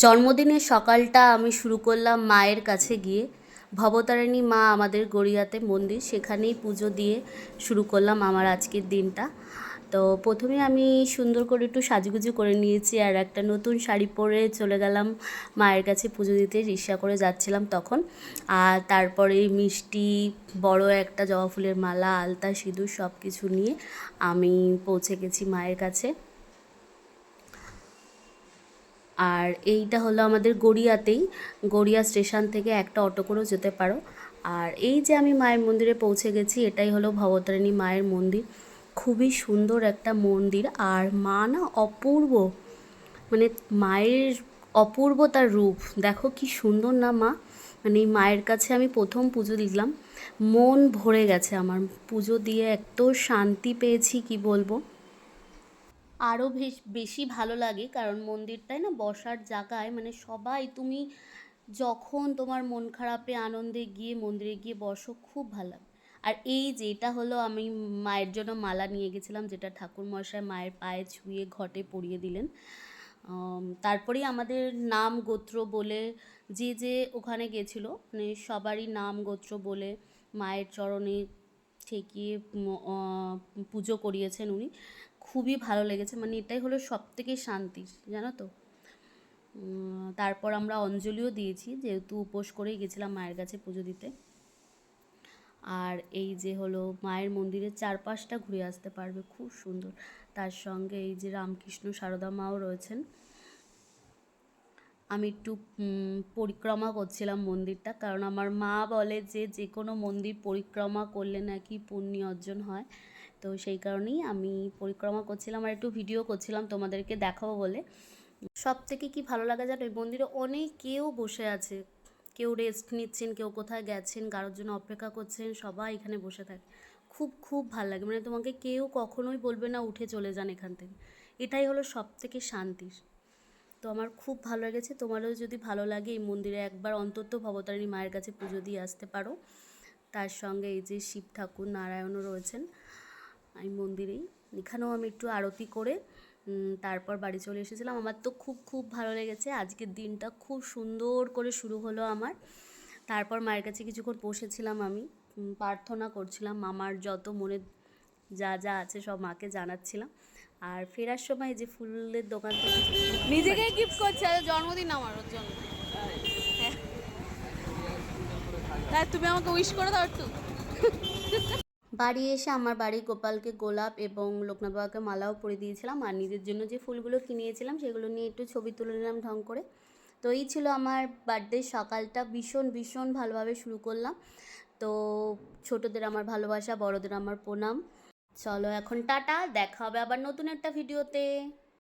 জন্মদিনের সকালটা আমি শুরু করলাম মায়ের কাছে গিয়ে। ভবতারিণী মা আমাদের গড়িয়াতে মন্দির, সেখানেই পুজো দিয়ে শুরু করলাম আমার আজকের দিনটা। তো প্রথমে আমি সুন্দর করে একটু সাজুগুজু করে নিয়েছি আর একটা নতুন শাড়ি পরে চলে গেলাম মায়ের কাছে পুজো দিতে, রিক্সা করে যাচ্ছিলাম তখন। আর তারপরে মিষ্টি, বড় একটা জবা ফুলের মালা, আলতা, সিঁদুর সব কিছু নিয়ে আমি পৌঁছে গেছি মায়ের কাছে। আর এইটা হলো আমাদের গড়িয়াতেই, গড়িয়া স্টেশন থেকে একটা অটো করেও যেতে পারো। আর এই যে আমি মায়ের মন্দিরে পৌঁছে গেছি, এটাই হলো ভবতারিণী মায়ের মন্দির। খুবই সুন্দর একটা মন্দির, আর মা না অপূর্ব, মানে মায়ের অপূর্ব তার রূপ। দেখো কি সুন্দর না মা, মানে এই মায়ের কাছে আমি প্রথম পুজো দিলাম, মন ভরে গেছে আমার। পুজো দিয়ে এত শান্তি পেয়েছি কি বলবো। আরও বেশি ভালো লাগে কারণ মন্দিরটায় না বসার জায়গায়, মানে সবাই, তুমি যখন তোমার মন খারাপে আনন্দে গিয়ে মন্দিরে গিয়ে বসো, খুব ভালো লাগে। আর এই যে এটা হলো আমি মায়ের জন্য মালা নিয়ে গেছিলাম, যেটা ঠাকুরমশাই মায়ের পায়ে ছুঁয়ে ঘটে পরিয়ে দিলেন। তারপরেই আমাদের নাম গোত্র বলে, যে যে ওখানে গেছিলো মানে সবারই নাম গোত্র বলে মায়ের চরণে ঠেকিয়ে পুজো করিয়েছেন উনি। খুবই ভালো লেগেছে, মানে এটাই হলো সবথেকে শান্তি, জানো তো। তারপর আমরা অঞ্জলিও দিয়েছি, যেহেতু উপোস করেই গেছিলাম মায়ের কাছে পুজো দিতে। আর এই যে হলো মায়ের মন্দিরের চারপাশটা ঘুরে আসতে পারবে, খুব সুন্দর। তার সঙ্গে এই যে রামকৃষ্ণ সারদা মাও রয়েছেন। আমি একটু পরিক্রমা করছিলাম মন্দিরটা, কারণ আমার মা বলে যে যে কোনো মন্দির পরিক্রমা করলে নাকি পুণ্য অর্জন হয়। তো সেই কারণেই আমি পরিক্রমা করছিলাম আর একটু ভিডিও করছিলাম তোমাদেরকে দেখাবো বলে। সব থেকে কি ভালো লাগে জানো, এই মন্দিরে অনেকেও বসে আছে, কেউ রেস্ট নিচ্ছেন, কেউ কোথায় গেছেন, কারোর জন্য অপেক্ষা করছেন, সবাই এখানে বসে থাকে। খুব খুব ভালো লাগে, মানে তোমাকে কেউ কখনোই বলবে না উঠে চলে যান এখান থেকে। এটাই হলো সব থেকে শান্তির। তো আমার খুব ভালো লেগেছে। তোমারও যদি ভালো লাগে এই মন্দিরে একবার অন্তত ভবতারিণী মায়ের কাছে পুজো দিয়ে আসতে পারো। তার সঙ্গে এই যে শিব ঠাকুর নারায়ণও রয়েছেন এই মন্দিরেই। এখানেও আমি একটু আরতি করে তারপর বাড়ি চলে এসেছিলাম। আমার তো খুব খুব ভালো লেগেছে, আজকের দিনটা খুব সুন্দর করে শুরু হলো আমার। তারপর মায়ের কাছে কিছুক্ষণ বসেছিলাম, আমি প্রার্থনা করছিলাম, আমার যত মনে যা যা আছে সব মাকে জানাচ্ছিলাম। আর ফেরার সময় যে ফুলের দোকান থেকে নিজেকে গিফট করছে, জন্মদিন আমার ওর জন্য। হ্যাঁ, তাই তুমি আমাকে উইশ করে দাও একটু। বাড়ি এসে আমার বাড়ি গোপালকে গোলাপ এবং লোকনাথ বাবাকে মালাও পরিয়ে দিয়েছিলাম, আর নিজের জন্য যে ফুলগুলো কিনিয়েছিলাম সেগুলো নিয়ে একটু ছবি তুলে নিলাম ঢং করে। তো এই ছিল আমার বার্থডে সকালটা, ভীষণ ভীষণ ভালোভাবে শুরু করলাম। তো ছোটদের আমার ভালোবাসা, বড়দের আমার প্রণাম। চলো এখন টাটা, দেখা হবে আবার নতুন একটা ভিডিওতে।